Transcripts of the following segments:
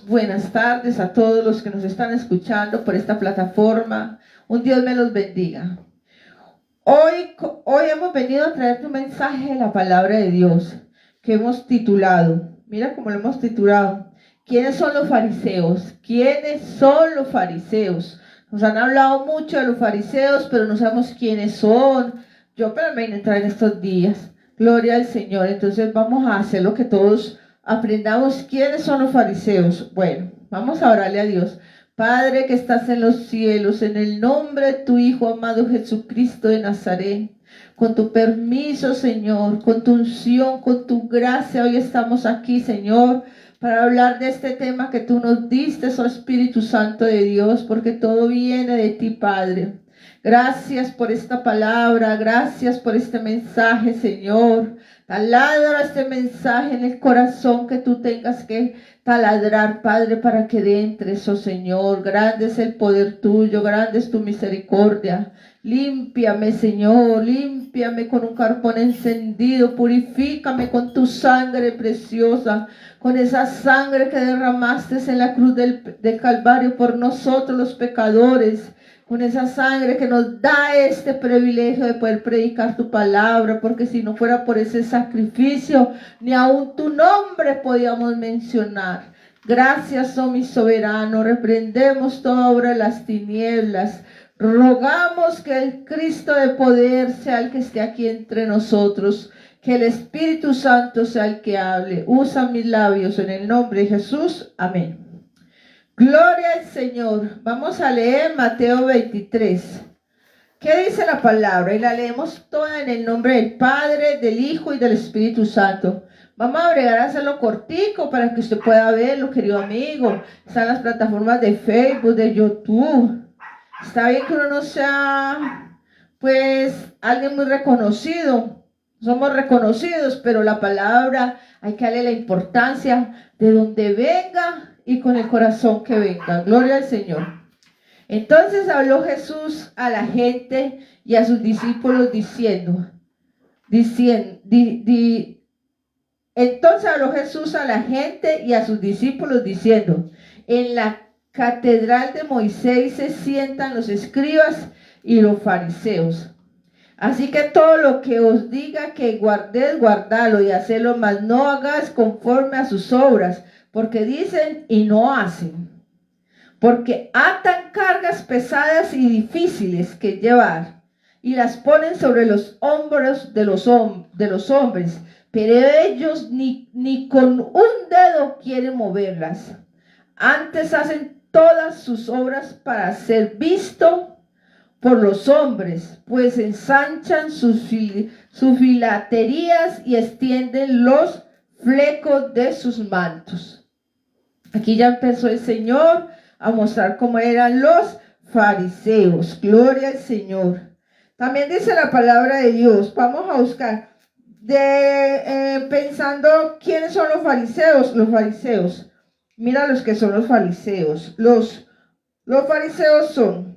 Buenas tardes a todos los que nos están escuchando por esta plataforma. Un Dios me los bendiga. Hoy hemos venido a traerte un mensaje de la palabra de Dios que hemos titulado, mira cómo lo hemos titulado, ¿quiénes son los fariseos? ¿Quiénes son los fariseos? Nos han hablado mucho de los fariseos, pero no sabemos quiénes son. Yo pero me vine a entrar en estos días. Gloria al Señor. Entonces vamos a hacer lo que todos aprendamos. ¿Quiénes son los fariseos? Bueno, vamos a orarle a Dios. Padre que estás en los cielos, en el nombre de tu Hijo amado Jesucristo de Nazaret, con tu permiso, Señor, con tu unción, con tu gracia, hoy estamos aquí, Señor, para hablar de este tema que tú nos diste, oh Espíritu Santo de Dios, porque todo viene de ti, Padre. Gracias por esta palabra, gracias por este mensaje, Señor. Taladra este mensaje en el corazón que tú tengas que taladrar, Padre, para que entres, oh Señor. Grande es el poder tuyo, grande es tu misericordia. Límpiame, Señor, límpiame con un carbón encendido, purifícame con tu sangre preciosa, con esa sangre que derramaste en la cruz del Calvario por nosotros los pecadores. Con esa sangre que nos da este privilegio de poder predicar tu palabra, porque si no fuera por ese sacrificio, ni aún tu nombre podíamos mencionar. Gracias, oh mi soberano, reprendemos toda obra de las tinieblas. Rogamos que el Cristo de poder sea el que esté aquí entre nosotros, que el Espíritu Santo sea el que hable. Usa mis labios en el nombre de Jesús. Amén. Gloria al Señor. Vamos a leer Mateo 23. ¿Qué dice la palabra? Y la leemos toda en el nombre del Padre, del Hijo y del Espíritu Santo. Vamos a bregar a hacerlo cortico para que usted pueda verlo, querido amigo. Están las plataformas de Facebook, de YouTube. Está bien que uno no sea, pues, alguien muy reconocido. Somos reconocidos, pero la palabra hay que darle la importancia de donde venga y con el corazón que venga. Gloria al Señor. Entonces habló Jesús a la gente y a sus discípulos entonces habló Jesús a la gente y a sus discípulos diciendo: en la catedral de Moisés se sientan los escribas y los fariseos. Así que todo lo que os diga que guardéis, guardalo y hacedlo, mas no hagáis conforme a sus obras, porque dicen y no hacen. Porque atan cargas pesadas y difíciles que llevar, y las ponen sobre los hombros de los hombres, pero ellos ni con un dedo quieren moverlas. Antes hacen todas sus obras para ser visto por los hombres, pues ensanchan sus filaterías y extienden los flecos de sus mantos. Aquí ya empezó el Señor a mostrar cómo eran los fariseos. Gloria al Señor. También dice la palabra de Dios. Vamos a buscar pensando quiénes son los fariseos. Los fariseos. Mira los que son los fariseos. Los fariseos son.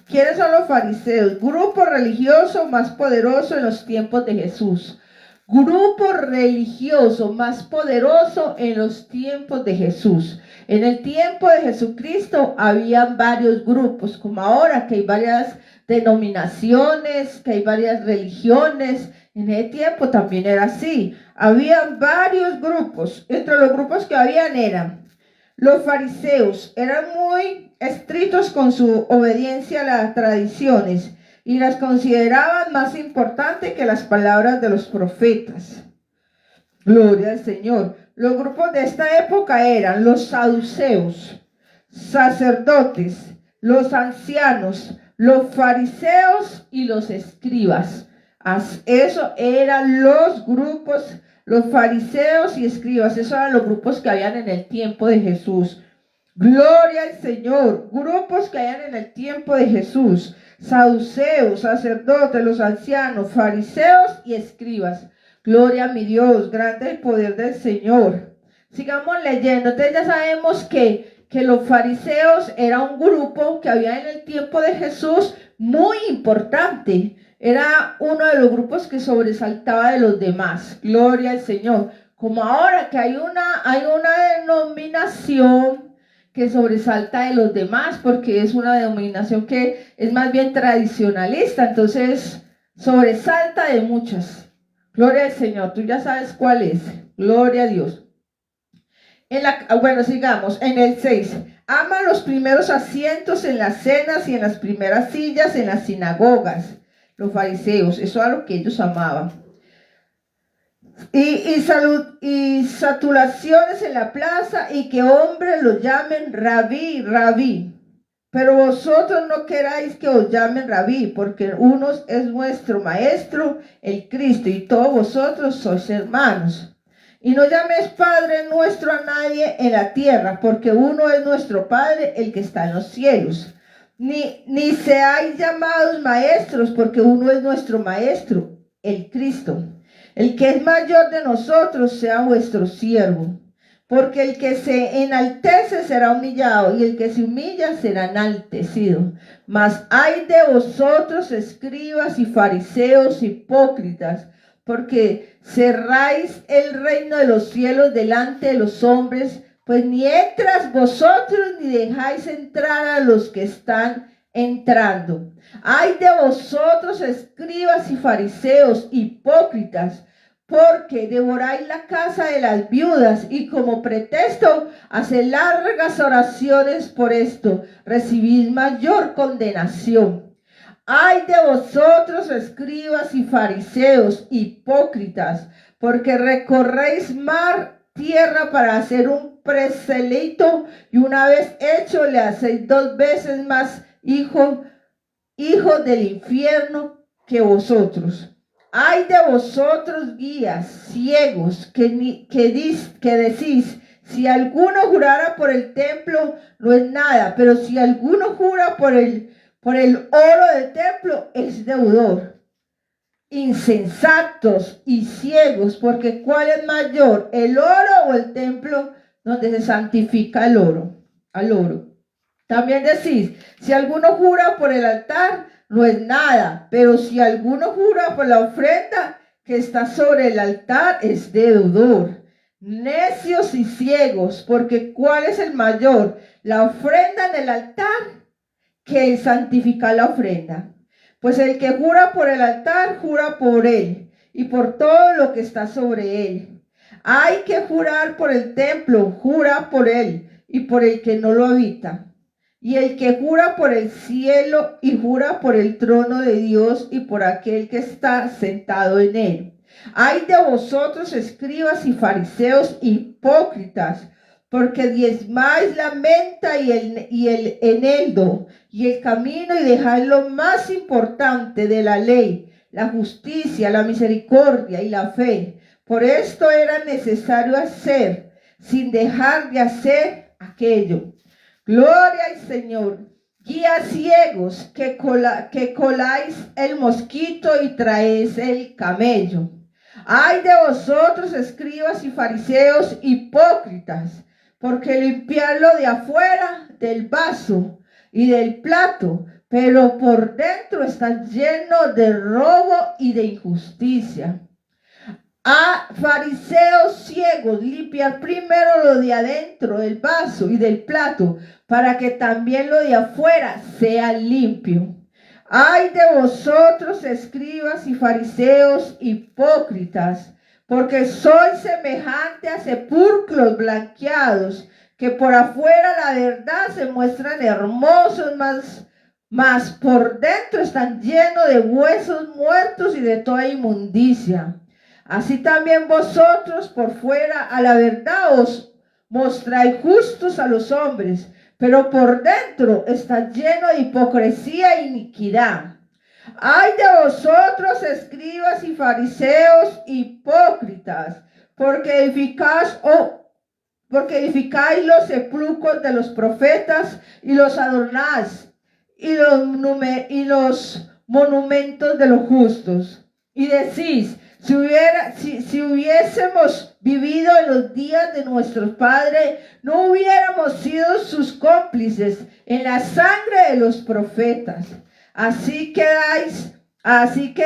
¿Quiénes son los fariseos? Grupo religioso más poderoso en los tiempos de Jesús. Grupo religioso más poderoso en los tiempos de Jesús. En el tiempo de Jesucristo habían varios grupos, como ahora que hay varias denominaciones, que hay varias religiones. En ese tiempo también era así. Habían varios grupos. Entre los grupos que habían eran los fariseos. Eran muy estrictos con su obediencia a las tradiciones y las consideraban más importantes que las palabras de los profetas. Gloria al Señor. Los grupos de esta época eran los saduceos, sacerdotes, los ancianos, los fariseos y los escribas. Eso eran los grupos, los fariseos y escribas. Esos eran los grupos que habían en el tiempo de Jesús. Gloria al Señor. Grupos que habían en el tiempo de Jesús: saduceos, sacerdotes, los ancianos, fariseos y escribas. Gloria a mi Dios, grande el poder del Señor. Sigamos leyendo. Entonces ya sabemos que los fariseos era un grupo que había en el tiempo de Jesús muy importante. Era uno de los grupos que sobresaltaba de los demás. Gloria al Señor. Como ahora que hay una denominación que sobresalta de los demás, porque es una denominación que es más bien tradicionalista, entonces sobresalta de muchas. Gloria al Señor, tú ya sabes cuál es. Gloria a Dios. Bueno, sigamos. En el 6. Ama los primeros asientos en las cenas y en las primeras sillas en las sinagogas. Los fariseos, eso era lo que ellos amaban. Y saturaciones en la plaza, y que hombres los llamen rabí, rabí. Pero vosotros no queráis que os llamen rabí, porque uno es nuestro maestro, el Cristo, y todos vosotros sois hermanos. Y no llaméis Padre nuestro a nadie en la tierra, porque uno es nuestro Padre, el que está en los cielos. Ni seáis llamados maestros, porque uno es nuestro Maestro, el Cristo. El que es mayor de nosotros sea vuestro siervo. Porque el que se enaltece será humillado, y el que se humilla será enaltecido. Mas ay de vosotros, escribas y fariseos hipócritas, porque cerráis el reino de los cielos delante de los hombres, pues ni entras vosotros ni dejáis entrar a los que están entrando. Ay de vosotros, escribas y fariseos hipócritas, porque devoráis la casa de las viudas, y como pretexto hacéis largas oraciones por esto, recibís mayor condenación. Ay de vosotros, escribas y fariseos hipócritas, porque recorréis tierra para hacer un preseleito, y una vez hecho le hacéis 2 veces más hijo del infierno que vosotros. Ay de vosotros, guías ciegos, que decís, si alguno jurara por el templo, no es nada, pero si alguno jura por el oro del templo, es deudor. Insensatos y ciegos, porque ¿cuál es mayor, el oro o el templo donde se santifica al oro? También decís, si alguno jura por el altar, no es nada, pero si alguno jura por la ofrenda que está sobre el altar, es deudor. Necios y ciegos, porque ¿cuál es el mayor, la ofrenda en el altar que el santificar la ofrenda? Pues el que jura por el altar, jura por él y por todo lo que está sobre él. Hay que jurar por el templo, jura por él y por el que no lo habita. Y el que jura por el cielo y jura por el trono de Dios y por aquel que está sentado en él. Ay de vosotros, escribas y fariseos hipócritas, porque diezmáis la menta y el eneldo y el camino, y dejáis lo más importante de la ley, la justicia, la misericordia y la fe. Por esto era necesario hacer, sin dejar de hacer aquello. Gloria al Señor. Guías ciegos, que coláis el mosquito y traéis el camello. Ay de vosotros, escribas y fariseos hipócritas, porque limpiarlo de afuera del vaso y del plato, pero por dentro está lleno de robo y de injusticia. Fariseos ciegos, limpiar primero lo de adentro del vaso y del plato, para que también lo de afuera sea limpio. Ay de vosotros, escribas y fariseos hipócritas, porque sois semejante a sepulcros blanqueados, que por afuera la verdad se muestran hermosos, mas por dentro están llenos de huesos muertos y de toda inmundicia. Así también vosotros por fuera a la verdad os mostráis justos a los hombres, pero por dentro está lleno de hipocresía e iniquidad. Ay de vosotros, escribas y fariseos hipócritas, porque edificáis los sepulcros de los profetas y los adornáis, y los monumentos de los justos. Y decís, si hubiésemos vivido en los días de nuestros padres, no hubiéramos sido sus cómplices en la sangre de los profetas. Así que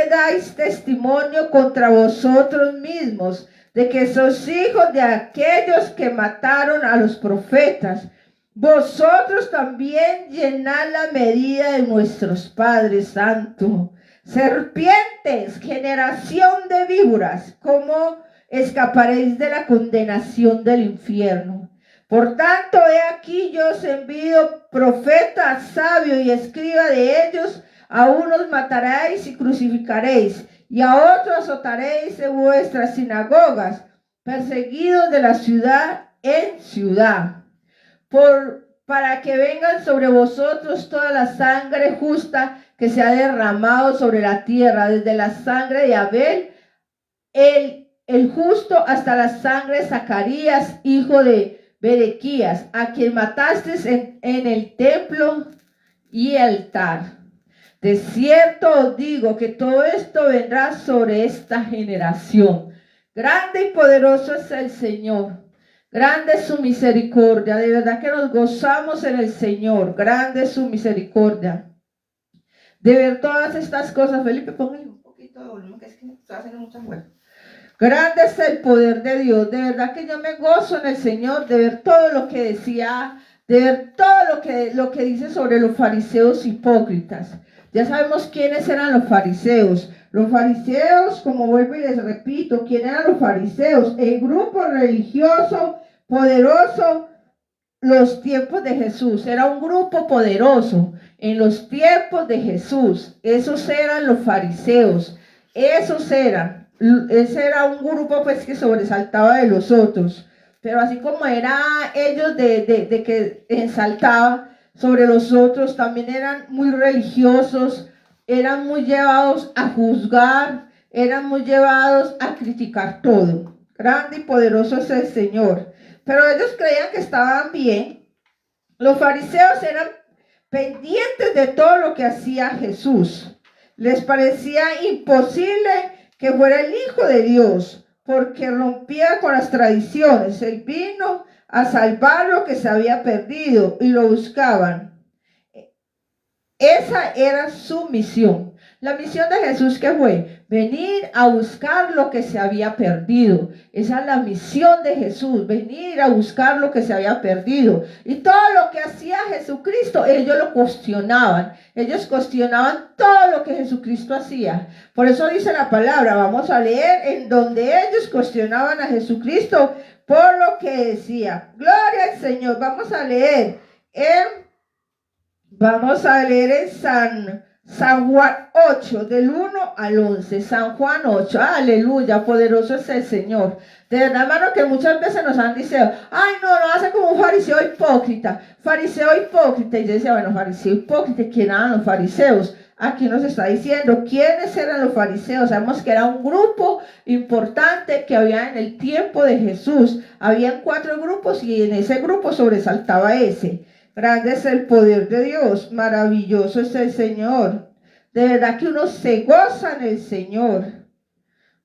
dais testimonio contra vosotros mismos de que sois hijos de aquellos que mataron a los profetas. Vosotros también llenad la medida de nuestros padres santos. Serpientes, generación de víboras, ¿cómo escaparéis de la condenación del infierno? Por tanto, he aquí yo os envío profeta, sabio y escriba de ellos. A unos mataréis y crucificaréis, y a otros azotaréis en vuestras sinagogas, perseguidos de la ciudad en ciudad, para que vengan sobre vosotros toda la sangre justa que se ha derramado sobre la tierra, desde la sangre de Abel, el justo, hasta la sangre de Zacarías, hijo de Berequías, a quien matasteis en el templo y altar. De cierto os digo que todo esto vendrá sobre esta generación. Grande y poderoso es el Señor. Grande es su misericordia. De verdad que nos gozamos en el Señor. Grande es su misericordia. De ver todas estas cosas. Felipe, póngale un poquito de volumen, que es que está haciendo mucha fuerza. Grande es el poder de Dios. De verdad que yo me gozo en el Señor de ver todo lo que decía, de ver todo lo que dice sobre los fariseos hipócritas. Ya sabemos quiénes eran los fariseos. Los fariseos, como vuelvo y les repito, ¿quién eran los fariseos? El grupo religioso poderoso los tiempos de Jesús. Era un grupo poderoso en los tiempos de Jesús. Esos eran los fariseos. Ese era un grupo pues que sobresaltaba de los otros. Pero así como era ellos de que ensaltaba sobre los otros, también eran muy religiosos, eran muy llevados a juzgar, eran muy llevados a criticar todo. Grande y poderoso es el Señor. Pero ellos creían que estaban bien. Los fariseos eran pendientes de todo lo que hacía Jesús. Les parecía imposible que fuera el Hijo de Dios, porque rompía con las tradiciones. Él vino a salvar lo que se había perdido y lo buscaban. Esa era su misión. La misión de Jesús, ¿qué fue? Venir a buscar lo que se había perdido. Esa es la misión de Jesús, venir a buscar lo que se había perdido. Y todo lo que hacía Jesucristo, ellos lo cuestionaban. Ellos cuestionaban todo lo que Jesucristo hacía. Por eso dice la palabra, vamos a leer en donde ellos cuestionaban a Jesucristo por lo que decía. Gloria al Señor. Vamos a leer en San Juan 8, del 1 al 11. San Juan 8, aleluya, poderoso es el Señor. De verdad, hermano, que muchas veces nos han dicho, ay, no hace como un fariseo hipócrita. Y yo decía, bueno, fariseo hipócrita, ¿quién eran los fariseos? Aquí nos está diciendo quiénes eran los fariseos. Sabemos que era un grupo importante que había en el tiempo de Jesús. Habían 4 grupos y en ese grupo sobresaltaba ese. Grande es el poder de Dios, maravilloso es el Señor. De verdad que uno se goza en el Señor.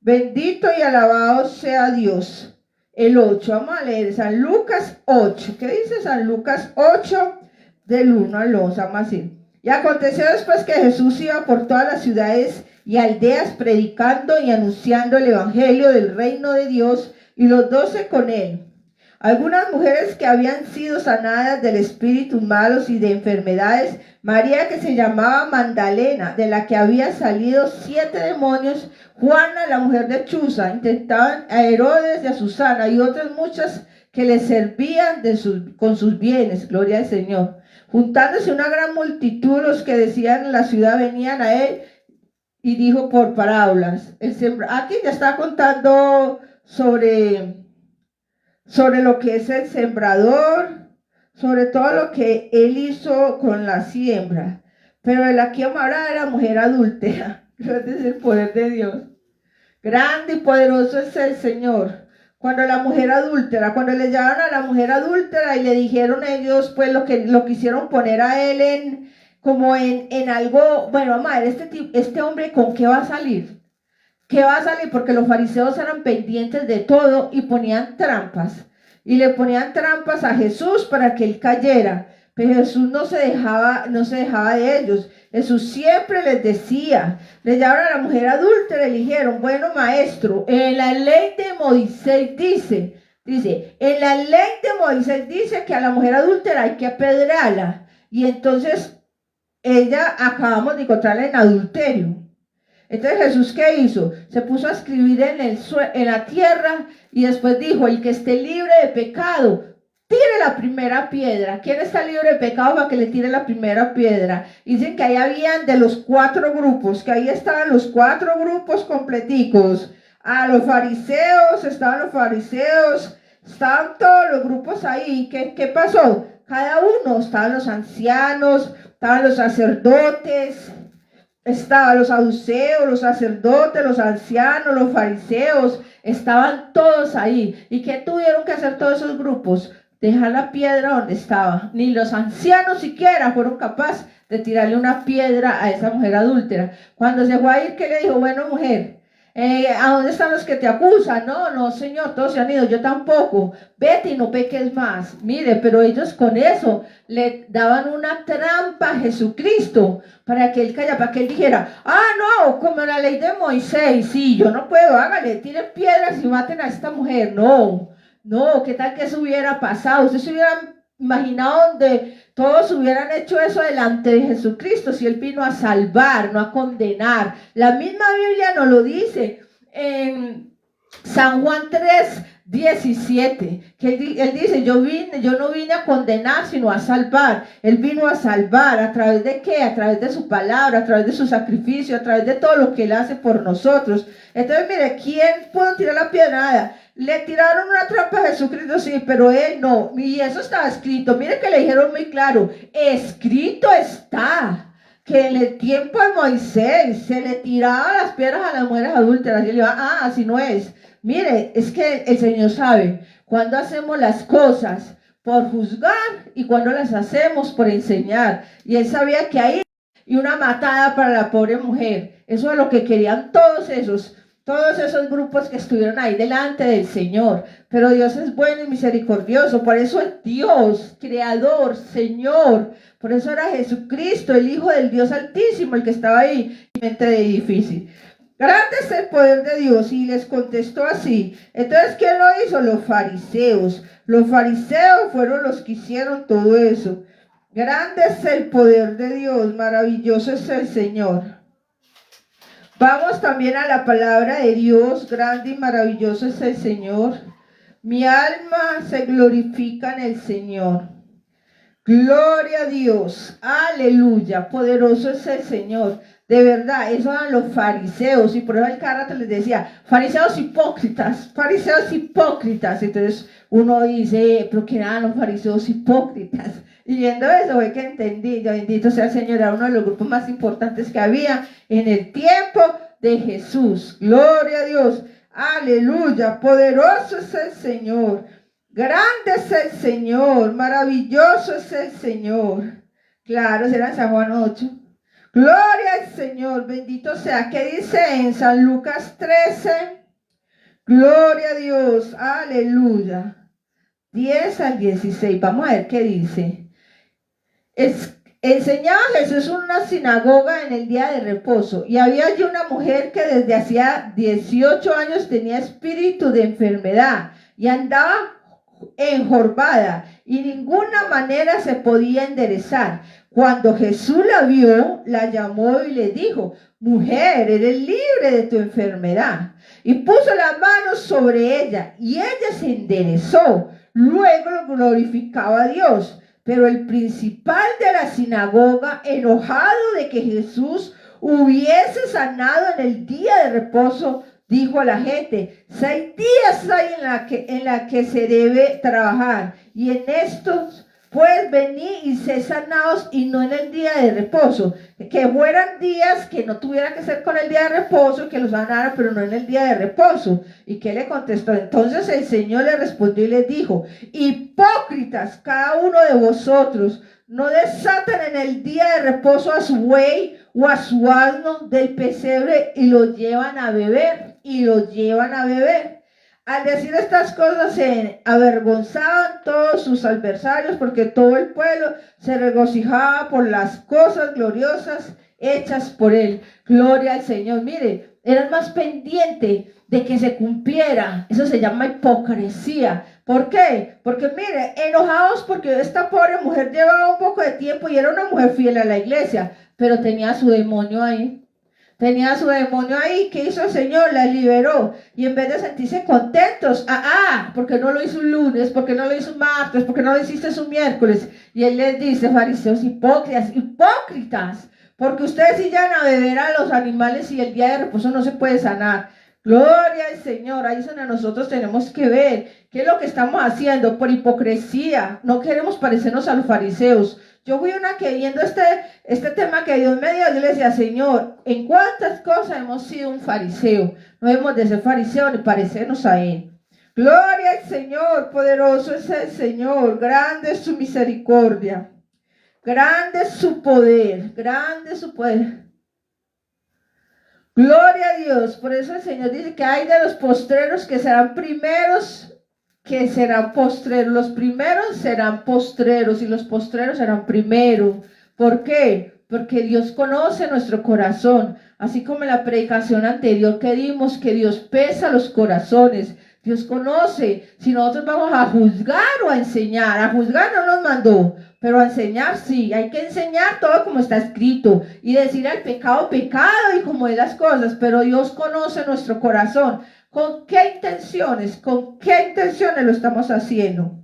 Bendito y alabado sea Dios. El 8, vamos a leer San Lucas 8. ¿Qué dice San Lucas 8? Del 1 al 11, vamos a decir. Y aconteció después que Jesús iba por todas las ciudades y aldeas predicando y anunciando el evangelio del reino de Dios, y los 12 con él. Algunas mujeres que habían sido sanadas del espíritu malos y de enfermedades, María que se llamaba Magdalena, de la que había salido 7 demonios, Juana la mujer de Chuza, intentaban a Herodes y a Susana y otras muchas que le servían con sus bienes, gloria al Señor. Juntándose una gran multitud, los que decían en la ciudad venían a él, y dijo por parábolas. Aquí ya está contando sobre lo que es el sembrador, sobre todo lo que él hizo con la siembra. Pero de la que vamos a hablar de la mujer adúltera. Ese es el poder de Dios. Grande y poderoso es el Señor. Cuando cuando le llevaron a la mujer adúltera y le dijeron ellos, pues lo quisieron poner a él en algo, bueno, vamos a ver, este hombre, ¿con qué va a salir? ¿Qué va a salir? Porque los fariseos eran pendientes de todo y ponían trampas. Y le ponían trampas a Jesús para que él cayera. pero Jesús no se dejaba de ellos. Jesús siempre les decía, le llamaron a la mujer adúltera y le dijeron, bueno maestro, en la ley de Moisés dice, en la ley de Moisés dice que a la mujer adúltera hay que apedrearla. Y entonces ella acabamos de encontrarla en adulterio. Entonces Jesús, ¿qué hizo? Se puso a escribir en la tierra y después dijo, el que esté libre de pecado, tire la primera piedra. ¿Quién está libre de pecado para que le tire la primera piedra? Dicen que ahí habían de los 4 grupos, que ahí estaban los 4 grupos completicos. Los fariseos, estaban todos los grupos ahí. ¿Qué pasó? Cada uno, estaban los ancianos, estaban los sacerdotes, estaban los saduceos, los sacerdotes, los ancianos, los fariseos, estaban todos ahí. ¿Y qué tuvieron que hacer todos esos grupos? Dejar la piedra donde estaba. Ni los ancianos siquiera fueron capaces de tirarle una piedra a esa mujer adúltera. Cuando se fue a ir, ¿qué le dijo? Bueno, mujer, ¿a dónde están los que te acusan? No, señor, todos se han ido, yo tampoco. Vete y no peques más. Mire, pero ellos con eso le daban una trampa a Jesucristo para que él callara, para que él dijera, no, como la ley de Moisés, sí, yo no puedo, hágale, tiren piedras y maten a esta mujer. No, ¿qué tal que eso hubiera pasado? Ustedes se hubieran imaginado donde todos hubieran hecho eso delante de Jesucristo, si él vino a salvar, no a condenar. La misma Biblia nos lo dice en San Juan 3:17, que él dice, yo no vine a condenar, sino a salvar. Él vino a salvar, ¿a través de qué? A través de su palabra, a través de su sacrificio, a través de todo lo que él hace por nosotros. Entonces, mire, ¿quién pudo tirar la piedra? Nada. Le tiraron una trampa a Jesucristo, sí, pero él no. Y eso estaba escrito. Mire que le dijeron muy claro, escrito está que en el tiempo de Moisés se le tiraban las piedras a las mujeres adúlteras. Y él iba, así no es. Mire, es que el Señor sabe cuándo hacemos las cosas por juzgar y cuándo las hacemos por enseñar. Y él sabía que ahí y una matada para la pobre mujer. Eso es lo que querían todos esos grupos que estuvieron ahí delante del Señor. Pero Dios es bueno y misericordioso. Por eso es Dios, Creador, Señor. Por eso era Jesucristo, el Hijo del Dios Altísimo, el que estaba ahí. Mente de difícil. Grande es el poder de Dios. Y les contestó así. Entonces, ¿quién lo hizo? Los fariseos. Los fariseos fueron los que hicieron todo eso. Grande es el poder de Dios. Maravilloso es el Señor. Vamos también a la palabra de Dios. Grande y maravilloso es el Señor. Mi alma se glorifica en el Señor. Gloria a Dios. Aleluya. Poderoso es el Señor. De verdad, eso eran los fariseos. Y por eso el Cáratas les decía, fariseos hipócritas, fariseos hipócritas. Entonces uno dice, pero ¿qué eran los fariseos hipócritas? Y viendo eso fue que entendí, bendito sea el Señor, era uno de los grupos más importantes que había en el tiempo de Jesús. Gloria a Dios. Aleluya. Poderoso es el Señor. Grande es el Señor. Maravilloso es el Señor. Claro, será San Juan 8. Gloria al Señor. Bendito sea. ¿Qué dice en San Lucas 13? Gloria a Dios. Aleluya. 10 al 16. Vamos a ver qué dice. Enseñaba Jesús en una sinagoga en el día de reposo, y había allí una mujer que desde hacía 18 años tenía espíritu de enfermedad y andaba encorvada y ninguna manera se podía enderezar. Cuando Jesús la vio, la llamó y le dijo, mujer, eres libre de tu enfermedad. Y puso las manos sobre ella y ella se enderezó. Luego glorificaba a Dios. Pero el principal de la sinagoga, enojado de que Jesús hubiese sanado en el día de reposo, dijo a la gente, 6 días hay en la que se debe trabajar, y en estos pues venid y sed sanados, y no en el día de reposo. Que fueran días que no tuviera que ser con el día de reposo, que los sanara, pero no en el día de reposo. ¿Y qué le contestó? Entonces el Señor le respondió y le dijo, hipócritas, cada uno de vosotros no desatan en el día de reposo a su buey o a su asno del pesebre y lo llevan a beber, Al decir estas cosas se avergonzaban todos sus adversarios porque todo el pueblo se regocijaba por las cosas gloriosas hechas por él. Gloria al Señor. Mire, eran más pendientes de que se cumpliera. Eso se llama hipocresía. ¿Por qué? Porque mire, enojados porque esta pobre mujer llevaba un poco de tiempo y era una mujer fiel a la iglesia, pero tenía su demonio ahí. Tenía su demonio ahí. ¿Qué hizo el Señor? La liberó. Y en vez de sentirse contentos, porque no lo hizo un lunes, porque no lo hizo un martes, porque no lo hiciste un miércoles. Y Él les dice, fariseos hipócritas, porque ustedes sí llegan a beber a los animales y el día de reposo no se puede sanar. Gloria al Señor. Ahí es donde nosotros tenemos que ver qué es lo que estamos haciendo por hipocresía. No queremos parecernos a los fariseos. Yo fui una que viendo este tema que Dios me dio, yo le decía, Señor, ¿en cuántas cosas hemos sido un fariseo? No debemos de ser fariseos ni parecernos a Él. Gloria al Señor, poderoso es el Señor, grande es su misericordia, grande es su poder, grande es su poder. Gloria a Dios, por eso el Señor dice que hay de los postreros que serán primeros, que serán postreros. Los primeros serán postreros y los postreros serán primeros. ¿Por qué? Porque Dios conoce nuestro corazón, así como en la predicación anterior que dimos, que Dios pesa los corazones. Dios conoce si nosotros vamos a juzgar o a enseñar. A juzgar no nos mandó, pero a enseñar sí. Hay que enseñar todo como está escrito y decir al pecado, pecado y como es las cosas, pero Dios conoce nuestro corazón. ¿Con qué intenciones lo estamos haciendo?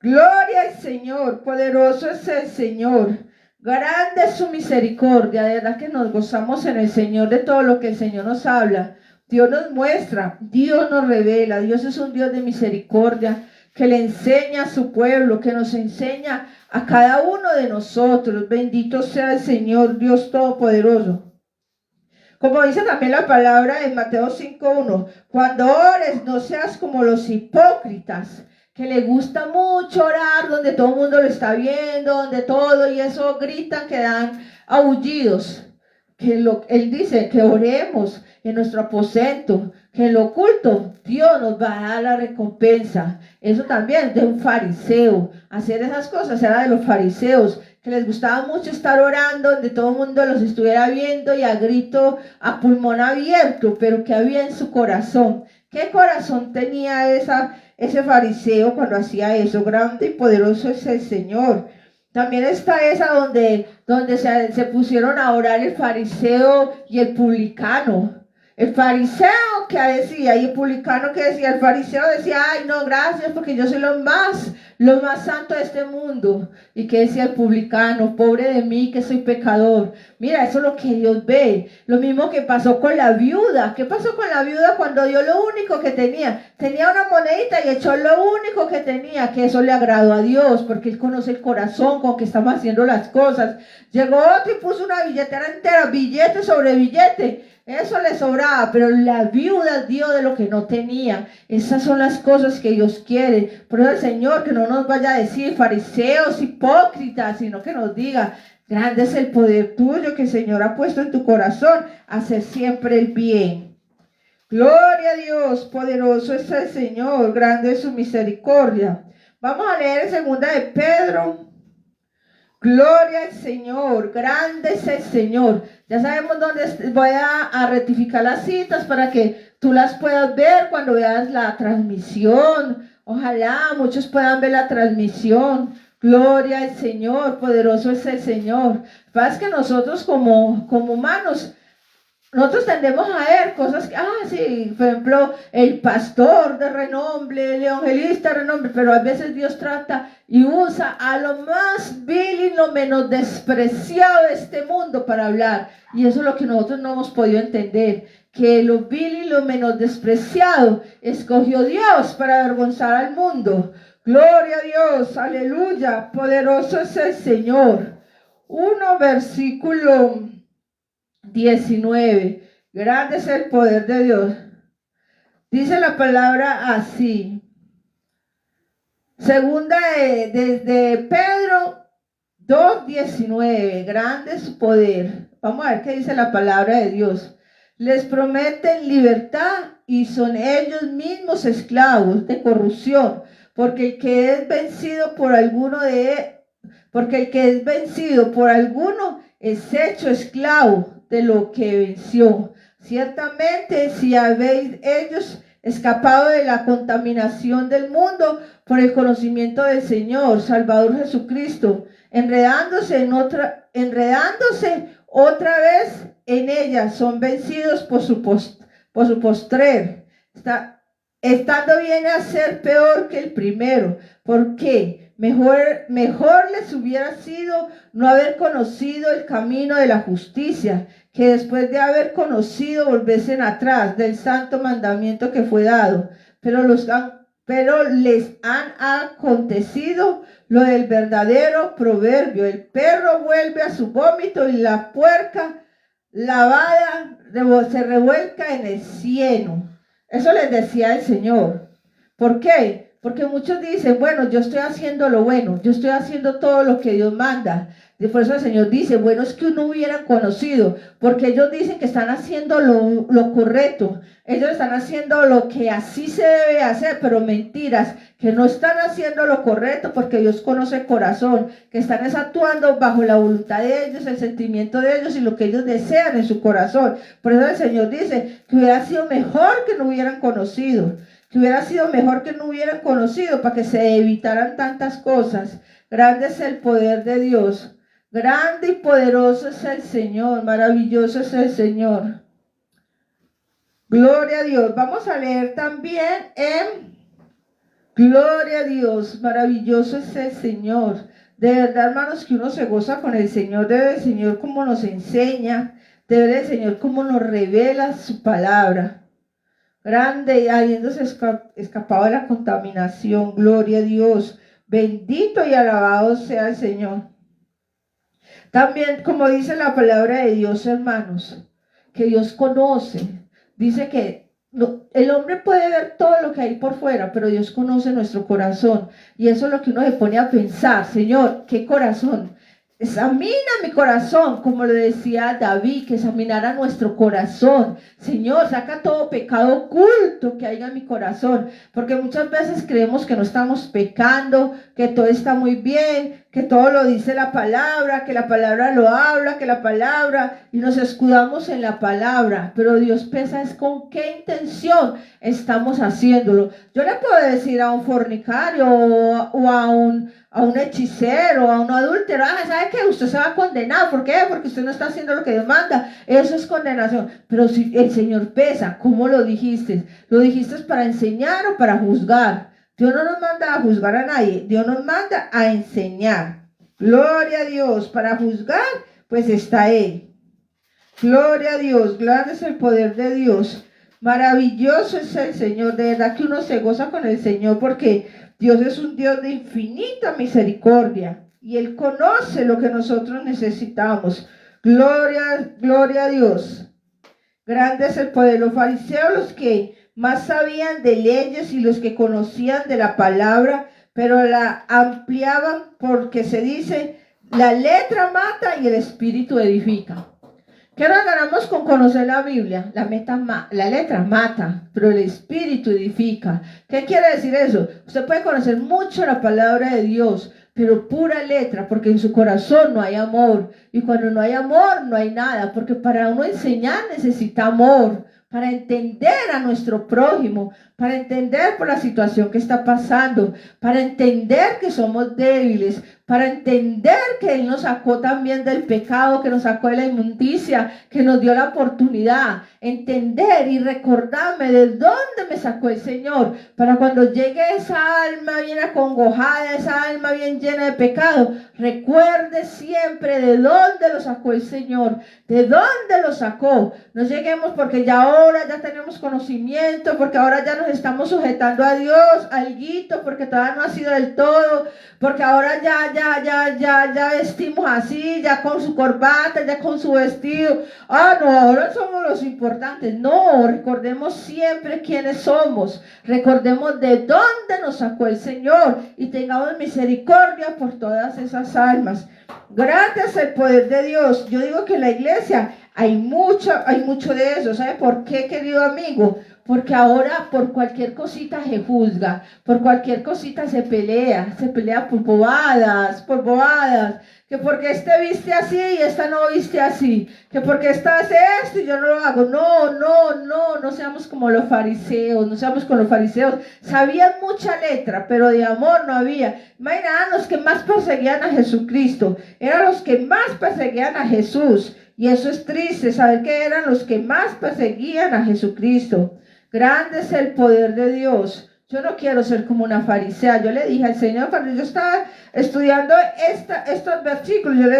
Gloria al Señor, poderoso es el Señor, grande es su misericordia. De verdad que nos gozamos en el Señor de todo lo que el Señor nos habla. Dios nos muestra, Dios nos revela. Dios es un Dios de misericordia que le enseña a su pueblo, que nos enseña a cada uno de nosotros. Bendito sea el Señor, Dios Todopoderoso. Como dice también la palabra en Mateo 5:1, cuando ores no seas como los hipócritas, que les gusta mucho orar donde todo el mundo lo está viendo, donde todo y eso gritan, que dan aullidos. Él dice que oremos en nuestro aposento, que en lo oculto Dios nos va a dar la recompensa. Eso también es de un fariseo. Hacer esas cosas era de los fariseos, que les gustaba mucho estar orando donde todo el mundo los estuviera viendo y a grito, a pulmón abierto, pero que había en su corazón. ¿Qué corazón tenía ese fariseo cuando hacía eso? Grande y poderoso es el Señor. También está esa donde se pusieron a orar el fariseo y el publicano. El fariseo que decía y el publicano que decía. El fariseo decía, ay no, gracias porque yo soy lo más santo de este mundo. Y que decía el publicano, pobre de mí que soy pecador. Mira, eso es lo que Dios ve. Lo mismo que pasó con la viuda. ¿Qué pasó con la viuda cuando dio lo único que tenía? Tenía una monedita y echó lo único que tenía, que eso le agradó a Dios, porque Él conoce el corazón con que estamos haciendo las cosas. Llegó otro y puso una billetera entera, billete sobre billete. Eso le sobraba, pero la viuda dio de lo que no tenía. Esas son las cosas que Dios quiere. Por eso el Señor que no nos vaya a decir fariseos, hipócritas, sino que nos diga, grande es el poder tuyo que el Señor ha puesto en tu corazón, hacer siempre el bien. Gloria a Dios, poderoso es el Señor, grande es su misericordia. Vamos a leer en 2 de Pedro. Gloria al Señor, grande es el Señor. Ya sabemos dónde voy a rectificar las citas para que tú las puedas ver cuando veas la transmisión. Ojalá muchos puedan ver la transmisión. Gloria al Señor, poderoso es el Señor. Pasa que nosotros como humanos, nosotros tendemos a ver cosas que, sí, por ejemplo, el pastor de renombre, el evangelista de renombre, pero a veces Dios trata y usa a lo más vil y lo menos despreciado de este mundo para hablar. Y eso es lo que nosotros no hemos podido entender, que lo vil y lo menos despreciado escogió Dios para avergonzar al mundo. Gloria a Dios, aleluya, poderoso es el Señor. 1 versículo 19. Grande es el poder de Dios. Dice la palabra así. Segunda de Pedro 2:19. Grande es su poder. Vamos a ver qué dice la palabra de Dios. Les prometen libertad y son ellos mismos esclavos de corrupción, porque el que es vencido por alguno es hecho esclavo de lo que venció. Ciertamente, si habéis ellos escapado de la contaminación del mundo por el conocimiento del Señor, Salvador Jesucristo, enredándose otra vez en ella, son vencidos por su postrer. Estando viene a ser peor que el primero. ¿Por qué? Mejor les hubiera sido no haber conocido el camino de la justicia, que después de haber conocido volviesen atrás del santo mandamiento que fue dado. Pero les han acontecido lo del verdadero proverbio: el perro vuelve a su vómito y la puerca lavada se revuelca en el cieno. Eso les decía el Señor. ¿Por qué? Porque muchos dicen, bueno, yo estoy haciendo lo bueno, yo estoy haciendo todo lo que Dios manda. Y por eso el Señor dice, bueno, es que uno hubiera conocido, porque ellos dicen que están haciendo lo correcto, ellos están haciendo lo que así se debe hacer, pero mentiras, que no están haciendo lo correcto, porque Dios conoce el corazón, que están actuando bajo la voluntad de ellos, el sentimiento de ellos y lo que ellos desean en su corazón. Por eso el Señor dice que hubiera sido mejor que no hubieran conocido, para que se evitaran tantas cosas. Grande es el poder de Dios, grande y poderoso es el Señor, maravilloso es el Señor. Gloria a Dios. Vamos a leer también Gloria a Dios, maravilloso es el Señor. De verdad, hermanos, que uno se goza con el Señor, debe el Señor como nos enseña, debe el Señor como nos revela su palabra. Grande, habiéndose escapado de la contaminación. Gloria a Dios. Bendito y alabado sea el Señor. También, como dice la palabra de Dios, hermanos, que Dios conoce. Dice que el hombre puede ver todo lo que hay por fuera, pero Dios conoce nuestro corazón. Y eso es lo que uno se pone a pensar. Señor, ¿qué corazón? Examina mi corazón, como le decía David, que examinara nuestro corazón. Señor, saca todo pecado oculto que haya en mi corazón, porque muchas veces creemos que no estamos pecando, que todo está muy bien, que todo lo dice la palabra, que la palabra lo habla, y nos escudamos en la palabra, pero Dios piensa es con qué intención estamos haciéndolo. Yo le puedo decir a un fornicario o a un hechicero, a un adúltero, ¿sabe qué? Usted se va a condenar. ¿Por qué? Porque usted no está haciendo lo que Dios manda. Eso es condenación. Pero si el Señor pesa, ¿cómo lo dijiste? ¿Lo dijiste para enseñar o para juzgar? Dios no nos manda a juzgar a nadie. Dios nos manda a enseñar. Gloria a Dios. Para juzgar, pues está Él. Gloria a Dios. Grande es el poder de Dios. Maravilloso es el Señor. De verdad que uno se goza con el Señor, porque Dios es un Dios de infinita misericordia y Él conoce lo que nosotros necesitamos. Gloria a Dios. Grande es el poder. Los fariseos, los que más sabían de leyes y los que conocían de la palabra, pero la ampliaban, porque se dice, la letra mata y el espíritu edifica. ¿Qué nos ganamos con conocer la Biblia? La letra mata, pero el espíritu edifica. ¿Qué quiere decir eso? Usted puede conocer mucho la palabra de Dios, pero pura letra, porque en su corazón no hay amor. Y cuando no hay amor, no hay nada, porque para uno enseñar necesita amor, para entender a nuestro prójimo, para entender por la situación que está pasando, para entender que somos débiles, para entender que Él nos sacó también del pecado, que nos sacó de la inmundicia, que nos dio la oportunidad, entender y recordarme de dónde me sacó el Señor, para cuando llegue esa alma bien acongojada, esa alma bien llena de pecado, recuerde siempre de dónde lo sacó el Señor, de dónde lo sacó. No lleguemos porque ya ahora ya tenemos conocimiento, porque ahora ya nos estamos sujetando a Dios, alguito, porque todavía no ha sido del todo, porque ahora ya vestimos así, ya con su corbata, ya con su vestido. No, ahora somos los importantes. No, recordemos siempre quiénes somos, recordemos de dónde nos sacó el Señor y tengamos misericordia por todas esas almas. Gracias al poder de Dios. Yo digo que en la iglesia hay mucho de eso. ¿Sabe por qué, querido amigo? porque ahora por cualquier cosita se juzga, por cualquier cosita se pelea por bobadas, que porque este viste así y esta no viste así, que porque esta hace esto y yo no lo hago. No seamos como los fariseos, no seamos como los fariseos. Sabían mucha letra, pero de amor no había. Imaginaban los que más perseguían a Jesucristo, eran los que más perseguían a Jesús. Y eso es triste, saber que eran los que más perseguían a Jesucristo. Grande es el poder de Dios. Yo no quiero ser como una farisea. Yo le dije al Señor, cuando yo estaba estudiando estos versículos, yo le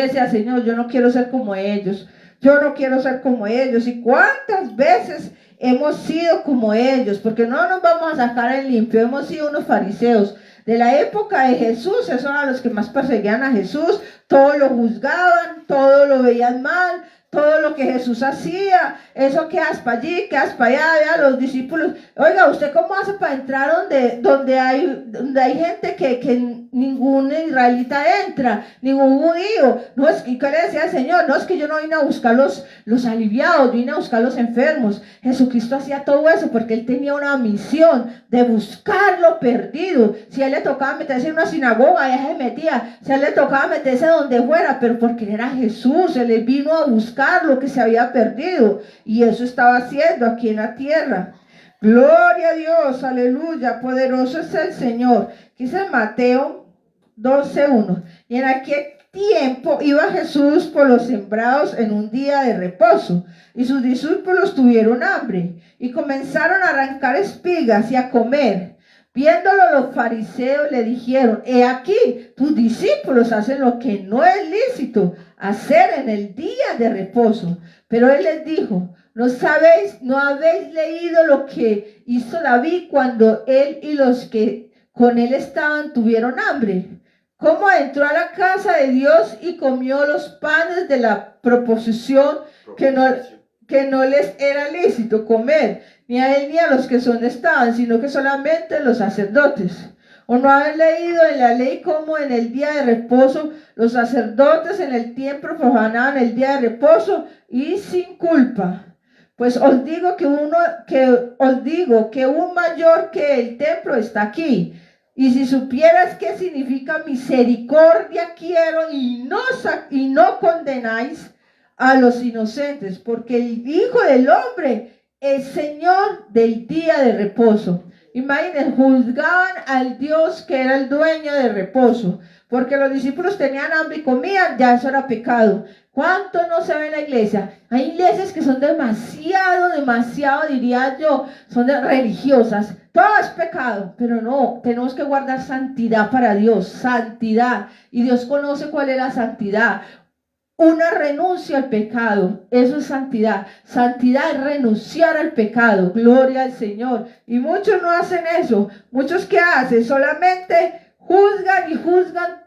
decía, Señor, yo no quiero ser como ellos. Yo no quiero ser como ellos. ¿Y cuántas veces hemos sido como ellos? Porque no nos vamos a sacar en limpio. Hemos sido unos fariseos. De la época de Jesús, esos eran los que más perseguían a Jesús. Todos lo juzgaban, todo lo veían mal. Todo lo que Jesús hacía, eso que haz para allí, que haz para allá, vea los discípulos. Oiga, ¿usted cómo hace para entrar donde hay gente que ningún israelita entra, ningún judío? No es que, ¿qué le decía el Señor? No es que yo no vine a buscar los aliviados, yo vine a buscar los enfermos. Jesucristo hacía todo eso porque él tenía una misión de buscar lo perdido. Si a él le tocaba meterse en una sinagoga, ya se metía. Si a él le tocaba meterse donde fuera, pero porque era Jesús, él vino a buscar lo que se había perdido, y eso estaba haciendo aquí en la tierra. Gloria a Dios, aleluya, poderoso es el Señor. Dice Mateo 12:1. Y en aquel tiempo iba Jesús por los sembrados en un día de reposo, y sus discípulos tuvieron hambre y comenzaron a arrancar espigas y a comer. Viéndolo los fariseos le dijeron: he aquí, tus discípulos hacen lo que no es lícito hacer en el día de reposo. Pero él les dijo: ¿no habéis leído lo que hizo David cuando él y los que con él estaban tuvieron hambre? ¿Cómo entró a la casa de Dios y comió los panes de la proposición que no les era lícito comer, ni a él ni a los que estaban, sino que solamente los sacerdotes? ¿O no habéis leído en la ley cómo en el día de reposo los sacerdotes en el templo profanaban el día de reposo y sin culpa? Pues os digo que un mayor que el templo está aquí. Y si supieras qué significa misericordia quiero y no condenáis a los inocentes, porque el Hijo del Hombre es Señor del día de reposo. Imaginen, juzgaban al Dios que era el dueño del reposo, porque los discípulos tenían hambre y comían, ya eso era pecado. ¿Cuánto no se ve en la iglesia? Hay iglesias que son demasiado, diría yo, son religiosas. Todo es pecado, pero no, tenemos que guardar santidad para Dios, santidad. Y Dios conoce cuál es la santidad. Una renuncia al pecado, eso es santidad. Santidad es renunciar al pecado. Gloria al Señor. Y muchos no hacen eso. Muchos, ¿qué hacen? Solamente juzgan y juzgan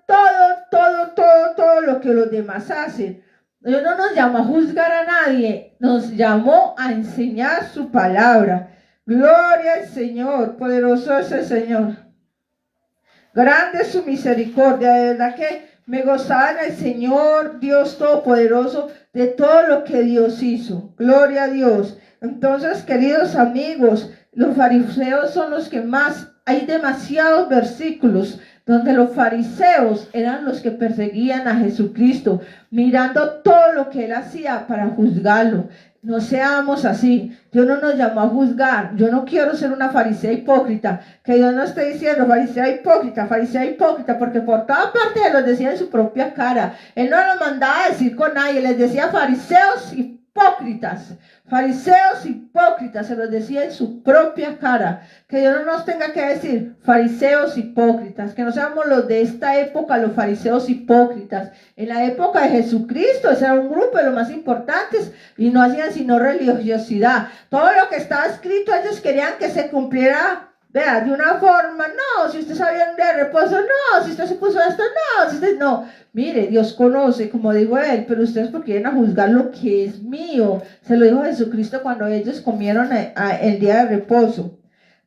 todo lo que los demás hacen. Dios no nos llamó a juzgar a nadie, nos llamó a enseñar su palabra. Gloria al Señor, poderoso es el Señor. Grande es su misericordia, de verdad que me gozaba en el Señor, Dios Todopoderoso, de todo lo que Dios hizo. Gloria a Dios. Entonces, queridos amigos, los fariseos son los que más, hay demasiados versículos donde los fariseos eran los que perseguían a Jesucristo, mirando todo lo que él hacía para juzgarlo. No seamos así. Dios no nos llamó a juzgar. Yo no quiero ser una farisea hipócrita. Que Dios no esté diciendo farisea hipócrita, porque por toda parte Él los decía en su propia cara. Él no los mandaba a decir con nadie, les decía fariseos hipócritas. Fariseos hipócritas, se los decía en su propia cara. Que Dios no nos tenga que decir fariseos hipócritas, que no seamos los de esta época, los fariseos hipócritas. En la época de Jesucristo, ese era un grupo de los más importantes y no hacían sino religiosidad. Todo lo que estaba escrito, ellos querían que se cumpliera, vea, de una forma. No, si usted sabía un día de reposo, no, si usted se puso esto, no, si usted no. Mire, Dios conoce, como dijo él, pero ustedes porque vienen a juzgar lo que es mío. Se lo dijo Jesucristo cuando ellos comieron el día de reposo.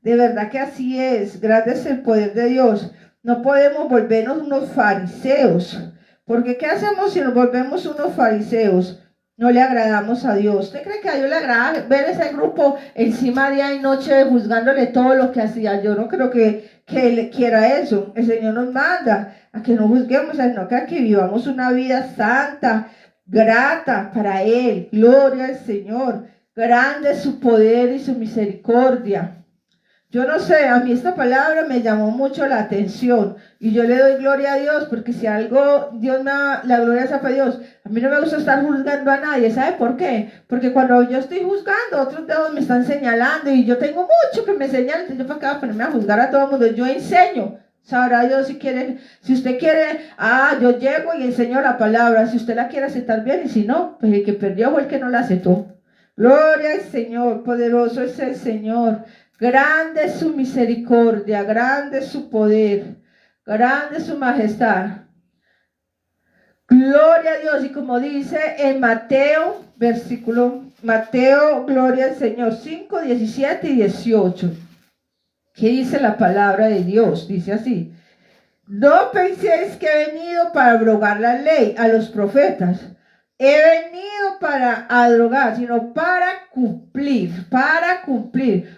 De verdad que así es, grande es el poder de Dios. No podemos volvernos unos fariseos, porque ¿qué hacemos si nos volvemos unos fariseos? no le agradamos a Dios. ¿Usted cree que a Dios le agrada ver ese grupo encima día y noche juzgándole todo lo que hacía? Yo no creo que Él quiera eso. El Señor nos manda a que no juzguemos, sino que a que vivamos una vida santa, grata para Él. Gloria al Señor. Grande es su poder y su misericordia. Yo no sé, a mí esta palabra me llamó mucho la atención y yo le doy gloria a Dios porque si algo Dios me da, la gloria es a Dios. A mí no me gusta estar juzgando a nadie, ¿sabe por qué? Porque cuando yo estoy juzgando, otros dedos me están señalando y yo tengo mucho que me señalen, entonces yo para qué voy a ponerme a juzgar a todo el mundo. Yo enseño, sabrá Dios si quiere, si usted quiere, yo llego y enseño la palabra, si usted la quiere aceptar bien y si no, pues el que perdió fue el que no la aceptó. Gloria al Señor, poderoso es el Señor. Grande es su misericordia, grande es su poder, grande es su majestad. Gloria a Dios. Y como dice en Mateo, Mateo, gloria al Señor, 5, 17 y 18. ¿Qué dice la palabra de Dios? Dice así: no penséis que he venido para abrogar la ley a los profetas. He venido para abrogar, sino para cumplir,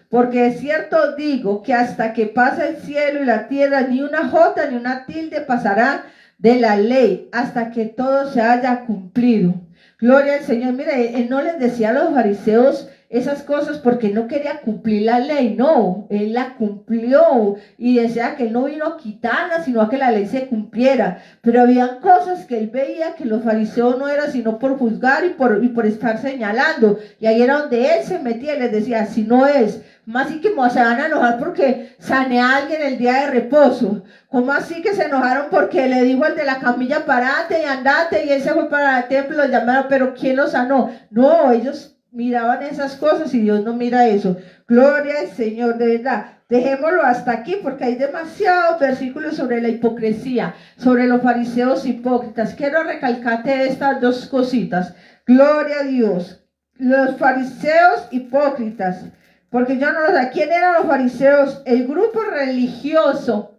porque de cierto digo que hasta que pase el cielo y la tierra, ni una jota ni una tilde pasará de la ley, hasta que todo se haya cumplido. Gloria al Señor. Mire, Él no les decía a los fariseos esas cosas porque no quería cumplir la ley, no, Él la cumplió y decía que Él no vino a quitarla, sino a que la ley se cumpliera, pero habían cosas que Él veía que los fariseos no eran sino por juzgar y por estar señalando, y ahí era donde Él se metía y les decía, si no es, más así que se van a enojar porque sané a alguien el día de reposo, ¿cómo así que se enojaron porque le dijo al de la camilla parate y andate y él se fue para el templo, lo llamaron, pero ¿quién lo sanó? No, ellos miraban esas cosas y Dios no mira eso. Gloria al Señor, de verdad. Dejémoslo hasta aquí porque hay demasiados versículos sobre la hipocresía, sobre los fariseos hipócritas. Quiero recalcarte estas dos cositas. Gloria a Dios. Los fariseos hipócritas, porque yo no lo sé. ¿Quién eran los fariseos? El grupo religioso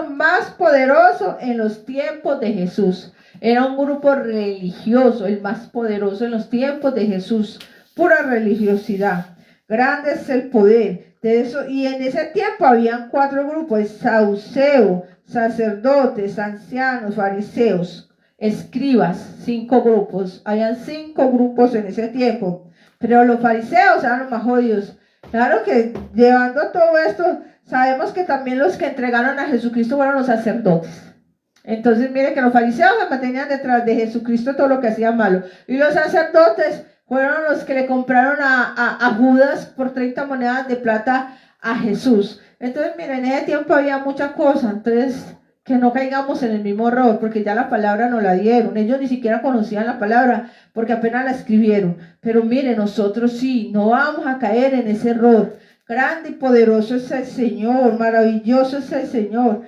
más poderoso en los tiempos de Jesús. Era un grupo religioso, el más poderoso en los tiempos de Jesús. Pura religiosidad. Grande es el poder de eso. Y en ese tiempo habían 4 grupos: saduceos, sacerdotes, ancianos, fariseos, escribas. 5 grupos. Habían 5 grupos en ese tiempo. Pero los fariseos eran los más jodidos. Claro que llevando todo esto, sabemos que también los que entregaron a Jesucristo fueron los sacerdotes. Entonces mire que los fariseos se mantenían detrás de Jesucristo todo lo que hacía malo. Y los sacerdotes fueron los que le compraron a Judas por 30 monedas de plata a Jesús. Entonces miren, en ese tiempo había muchas cosas. Entonces que no caigamos en el mismo error, porque ya la palabra nos la dieron. Ellos ni siquiera conocían la palabra porque apenas la escribieron. Pero miren, nosotros sí, no vamos a caer en ese error. Grande y poderoso es el Señor, maravilloso es el Señor.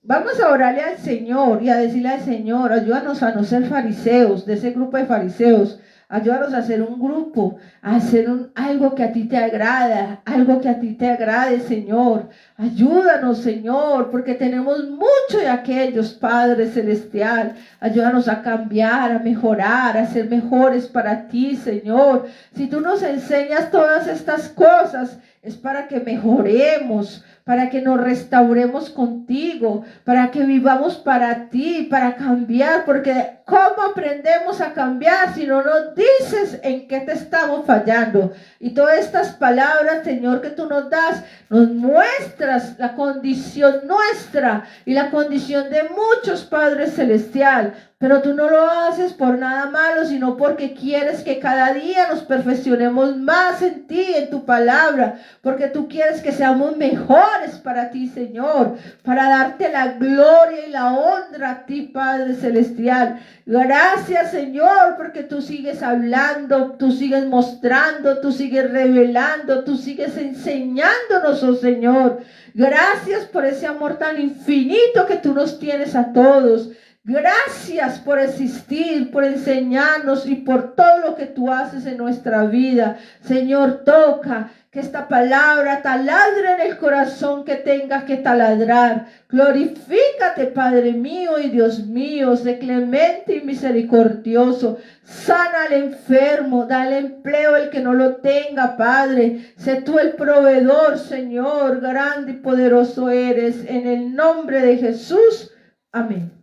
Vamos a orarle al Señor y a decirle al Señor, ayúdanos a no ser fariseos, de ese grupo de fariseos. Ayúdanos a hacer un grupo, a hacer algo que a ti te agrada, algo que a ti te agrade, Señor. Ayúdanos, Señor, porque tenemos mucho de aquellos, Padre Celestial. Ayúdanos a cambiar, a mejorar, a ser mejores para ti, Señor. Si tú nos enseñas todas estas cosas, es para que mejoremos, para que nos restauremos contigo, para que vivamos para ti, para cambiar, porque ¿cómo aprendemos a cambiar si no nos dices en qué te estamos fallando? Y todas estas palabras, Señor, que tú nos das, nos muestras la condición nuestra y la condición de muchos, Padre Celestial. Pero tú no lo haces por nada malo, sino porque quieres que cada día nos perfeccionemos más en ti, en tu palabra, porque tú quieres que seamos mejores para ti, Señor, para darte la gloria y la honra a ti, Padre Celestial. Gracias, Señor, porque tú sigues hablando, tú sigues mostrando, tú sigues revelando, tú sigues enseñándonos, oh Señor. Gracias por ese amor tan infinito que tú nos tienes a todos. Gracias por existir, por enseñarnos y por todo lo que tú haces en nuestra vida. Señor, toca Que esta palabra taladre en el corazón que tengas que taladrar. Glorifícate, Padre mío y Dios mío, sé clemente y misericordioso. Sana al enfermo, dale empleo el que no lo tenga, Padre. Sé tú el proveedor, Señor, grande y poderoso eres. En el nombre de Jesús. Amén.